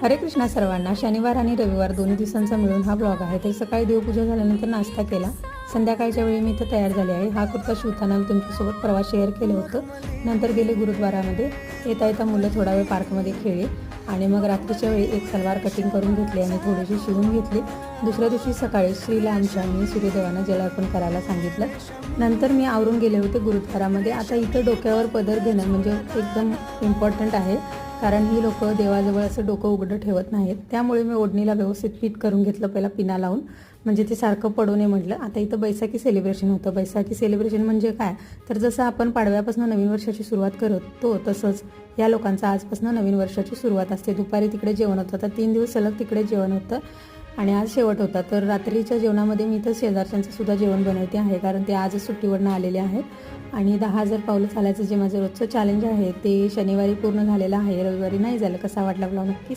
हरे कृष्णा सर्वांना. शनिवार आणि रविवार दोन्ही दिवसांचा मिळून हा ब्लॉग आहे. तर सकाळी देवपूजा झाल्यानंतर नाश्ता केला. संध्याकाळच्या वेळी मी इथं तयार झाले आहे. हा कुर्ता शिवताना मी तुमच्यासोबत परवा शेअर केलं होतं. नंतर गेले गुरुद्वारामध्ये. येता येता मुलं थोडा वेळ पार्कमध्ये खेळली आणि मग रात्रीच्या वेळी एक सलवार कटिंग करून घेतली आणि थोडीशी शिवून घेतली. दुसऱ्या दिवशी सकाळी श्रीला आमच्या मी सूर्यदेवांना जलार्पण करायला सांगितलं. नंतर मी आवरून गेले होते गुरुद्वारामध्ये. आता इथं डोक्यावर पदर घेणं म्हणजे एकदम इम्पॉर्टंट आहे, कारण ही लोक देवाजवळ असं डोकं उघडं ठेवत नाहीत. त्यामुळे मी ओढणीला व्यवस्थित फिट करून घेतलं पहिला पिना लावून, म्हणजे ते सारखं पडू नये म्हटलं. आता इथं बैसाखी सेलिब्रेशन होतं. बैसाखी सेलिब्रेशन म्हणजे काय, तर जसं आपण पाडव्यापासून नवीन वर्षाची सुरुवात करतो तसंच या लोकांचं आजपासून नवीन वर्षाची सुरुवात असते. दुपारी तिकडे जेवण होतं. आता 3 दिवस सलग तिकडे जेवण होतं आणि आज शेवट होता. तर रात्रीच्या जेवणामध्ये मी तर शेजारच्यांचं सुद्धा जेवण बनवते आहे, कारण ते आजच सुट्टीवरनं आलेले आहेत आणि 10,000 पावलं चालायचं जे माझं रोजचं चॅलेंज आहे ते शनिवारी पूर्ण झालेलं आहे. रविवारी नाही झालं. कसा वाटला ब्लॉग नक्की